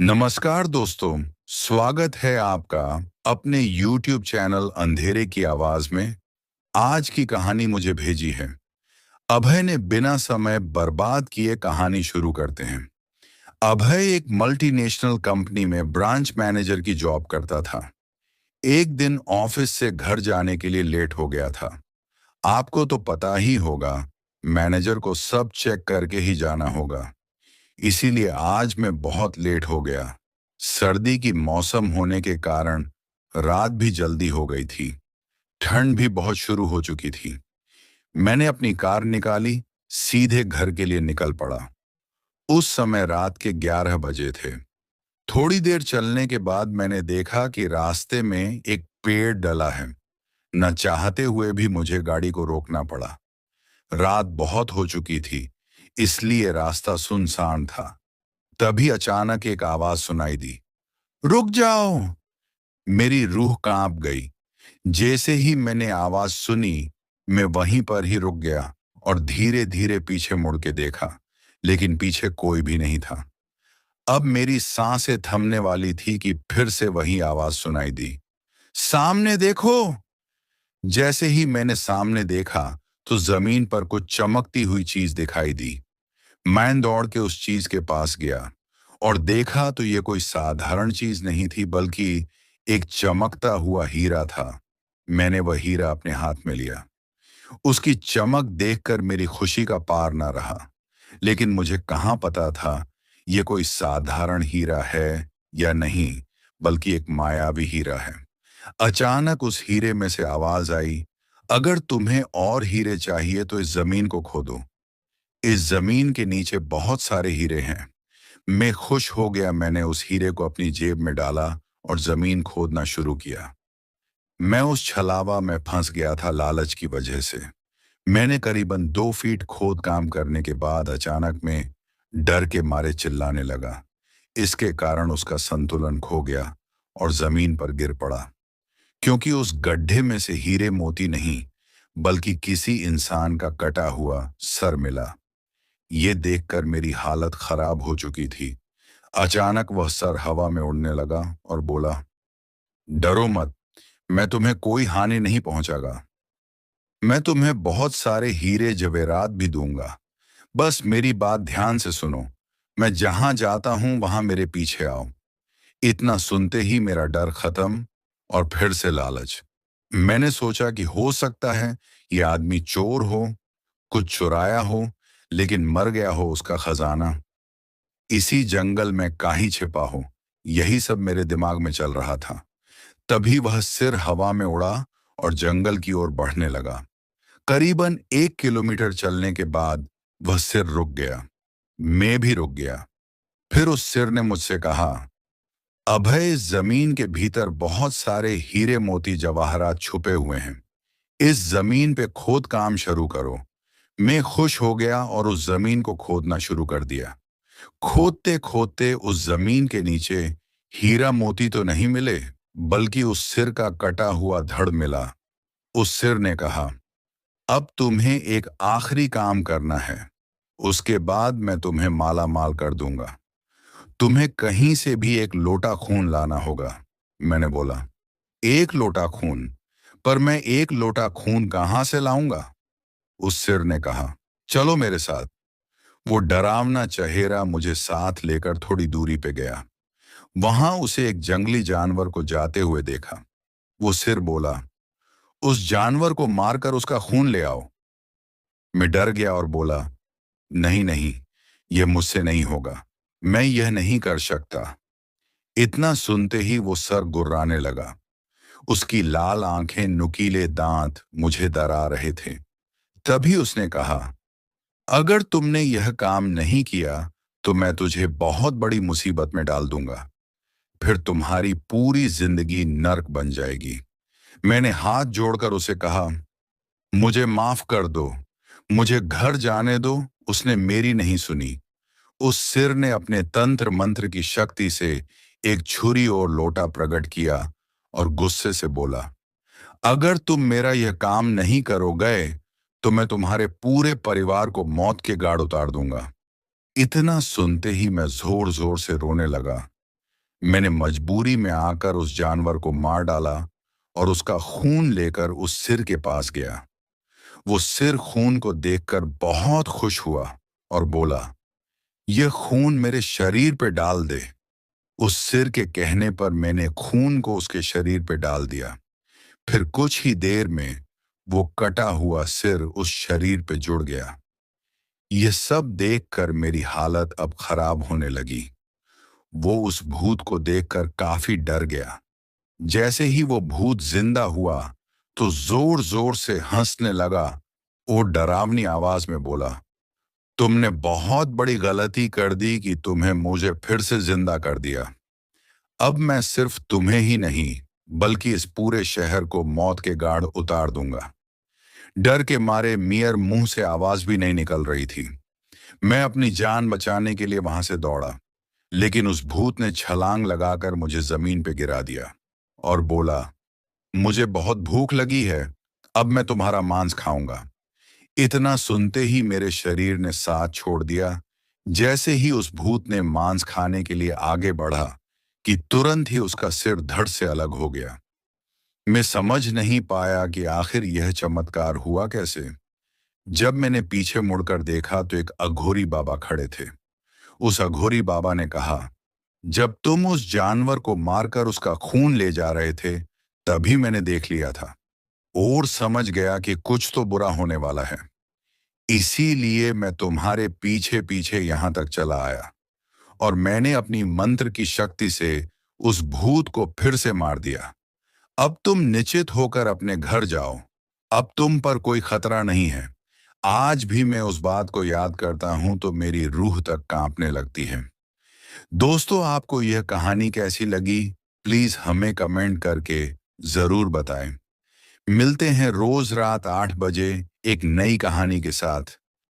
नमस्कार दोस्तों, स्वागत है आपका अपने YouTube चैनल अंधेरे की आवाज में। आज की कहानी मुझे भेजी है। अभय ने बिना समय बर्बाद किए कहानी शुरू करते हैं। अभय एक मल्टीनेशनल कंपनी में ब्रांच मैनेजर की जॉब करता था। एक दिन ऑफिस से घर जाने के लिए लेट हो गया था। आपको तो पता ही होगा, मैनेजर को सब चेक करके ही जाना होगा। इसीलिए आज मैं बहुत लेट हो गया। सर्दी की मौसम होने के कारण रात भी जल्दी हो गई थी। ठंड भी बहुत शुरू हो चुकी थी। मैंने अपनी कार निकाली, सीधे घर के लिए निकल पड़ा। उस समय रात के 11 बजे थे। थोड़ी देर चलने के बाद मैंने देखा कि रास्ते में एक पेड़ डला है। न चाहते हुए भी मुझे गाड़ी को रोकना पड़ा। रात बहुत हो चुकी थी, इसलिए रास्ता सुनसान था। तभी अचानक एक आवाज सुनाई दी, रुक जाओ। मेरी रूह कांप गई। जैसे ही मैंने आवाज सुनी, मैं वहीं पर ही रुक गया और धीरे धीरे पीछे मुड़ के देखा, लेकिन पीछे कोई भी नहीं था। अब मेरी सांसें थमने वाली थी कि फिर से वही आवाज सुनाई दी, सामने देखो। जैसे ही मैंने सामने देखा, तो जमीन पर कुछ चमकती हुई चीज दिखाई दी। मैं दौड़ के उस चीज के पास गया और देखा तो ये कोई साधारण चीज नहीं थी, बल्कि एक चमकता हुआ हीरा था। मैंने वह हीरा अपने हाथ में लिया। उसकी चमक देखकर मेरी खुशी का पार ना रहा। लेकिन मुझे कहाँ पता था ये कोई साधारण हीरा है या नहीं, बल्कि एक मायावी हीरा है। अचानक उस हीरे में से आवाज आई, अगर तुम्हें और हीरे चाहिए तो इस जमीन को खोदो। इस जमीन के नीचे बहुत सारे हीरे हैं। मैं खुश हो गया। मैंने उस हीरे को अपनी जेब में डाला और जमीन खोदना शुरू किया। मैं उस छलावा में फंस गया था लालच की वजह से। मैंने करीबन 2 फीट खोद काम करने के बाद अचानक में डर के मारे चिल्लाने लगा। इसके कारण उसका संतुलन खो गया और जमीन पर गिर पड़ा, क्योंकि उस गड्ढे में से हीरे मोती नहीं, बल्कि किसी इंसान का कटा हुआ सर मिला। ये देखकर मेरी हालत खराब हो चुकी थी। अचानक वह सर हवा में उड़ने लगा और बोला, डरो मत, मैं तुम्हें कोई हानि नहीं पहुंचागा। मैं तुम्हें बहुत सारे हीरे जवेरात भी दूंगा। बस मेरी बात ध्यान से सुनो। मैं जहां जाता हूं वहां मेरे पीछे आओ। इतना सुनते ही मेरा डर खत्म और फिर से लालच। मैंने सोचा कि हो सकता है ये आदमी चोर हो, कुछ चुराया हो, लेकिन मर गया हो उसका खजाना। इसी जंगल में कहीं छिपा हो, यही सब मेरे दिमाग में चल रहा था। तभी वह सिर हवा में उड़ा और जंगल की ओर बढ़ने लगा। करीबन 1 किलोमीटर चलने के बाद वह सिर रुक गया। मैं भी रुक गया। फिर उस सिर ने मुझसे कहा, अभय, इस जमीन के भीतर बहुत सारे हीरे मोती जवाहरात छुपे हुए हैं। इस जमीन पे खोद काम शुरू करो। मैं खुश हो गया और उस जमीन को खोदना शुरू कर दिया। खोदते खोदते उस जमीन के नीचे हीरा मोती तो नहीं मिले, बल्कि उस सिर का कटा हुआ धड़ मिला। उस सिर ने कहा, अब तुम्हें एक आखिरी काम करना है, उसके बाद मैं तुम्हें माला माल कर दूंगा। तुम्हें कहीं से भी एक लोटा खून लाना होगा। मैंने बोला, एक लोटा खून? पर मैं एक लोटा खून कहां से लाऊंगा? उस सिर ने कहा, चलो मेरे साथ। वो डरावना चेहरा मुझे साथ लेकर थोड़ी दूरी पे गया। वहां उसे एक जंगली जानवर को जाते हुए देखा। वो सिर बोला, उस जानवर को मारकर उसका खून ले आओ। मैं डर गया और बोला, नहीं नहीं, यह मुझसे नहीं होगा। मैं यह नहीं कर सकता। इतना सुनते ही वो सर गुर्राने लगा। उसकी लाल आंखें, नुकीले दांत मुझे डरा रहे थे। तभी उसने कहा, अगर तुमने यह काम नहीं किया तो मैं तुझे बहुत बड़ी मुसीबत में डाल दूंगा। फिर तुम्हारी पूरी जिंदगी नर्क बन जाएगी। मैंने हाथ जोड़कर उसे कहा, मुझे माफ कर दो, मुझे घर जाने दो। उसने मेरी नहीं सुनी। उस सिर ने अपने तंत्र मंत्र की शक्ति से एक छुरी और लोटा प्रकट किया और गुस्से से बोला, अगर तुम मेरा यह काम नहीं करोगे तो मैं तुम्हारे पूरे परिवार को मौत के घाट उतार दूंगा। इतना सुनते ही मैं जोर जोर से रोने लगा। मैंने मजबूरी में आकर उस जानवर को मार डाला और उसका खून लेकर उस सिर के पास गया। वो सिर खून को देखकर बहुत खुश हुआ और बोला, यह खून मेरे शरीर पे डाल दे। उस सिर के कहने पर मैंने खून को उसके शरीर पे डाल दिया। फिर कुछ ही देर में वो कटा हुआ सिर उस शरीर पे जुड़ गया। यह सब देखकर मेरी हालत अब खराब होने लगी। वो उस भूत को देखकर काफी डर गया। जैसे ही वो भूत जिंदा हुआ तो जोर जोर से हंसने लगा और डरावनी आवाज में बोला, तुमने बहुत बड़ी गलती कर दी कि तुम्हें मुझे फिर से जिंदा कर दिया। अब मैं सिर्फ तुम्हें ही नहीं बल्कि इस पूरे शहर को मौत के गाढ़ उतार दूंगा। डर के मारे मियर मुंह से आवाज भी नहीं निकल रही थी। मैं अपनी जान बचाने के लिए वहां से दौड़ा, लेकिन उस भूत ने छलांग लगाकर मुझे जमीन पे गिरा दिया और बोला, मुझे बहुत भूख लगी है, अब मैं तुम्हारा मांस खाऊंगा। इतना सुनते ही मेरे शरीर ने साथ छोड़ दिया। जैसे ही उस भूत ने मांस खाने के लिए आगे बढ़ा कि तुरंत ही उसका सिर धड़ से अलग हो गया। मैं समझ नहीं पाया कि आखिर यह चमत्कार हुआ कैसे। जब मैंने पीछे मुड़कर देखा तो एक अघोरी बाबा खड़े थे। उस अघोरी बाबा ने कहा, जब तुम उस जानवर को मारकर उसका खून ले जा रहे थे तभी मैंने देख लिया था और समझ गया कि कुछ तो बुरा होने वाला है। इसीलिए मैं तुम्हारे पीछे पीछे यहां तक चला आया और मैंने अपनी मंत्र की शक्ति से उस भूत को फिर से मार दिया। अब तुम निश्चित होकर अपने घर जाओ। अब तुम पर कोई खतरा नहीं है। आज भी मैं उस बात को याद करता हूं तो मेरी रूह तक कांपने लगती है। दोस्तों, आपको यह कहानी कैसी लगी? प्लीज हमें कमेंट करके जरूर बताएं। मिलते हैं रोज रात 8 बजे एक नई कहानी के साथ।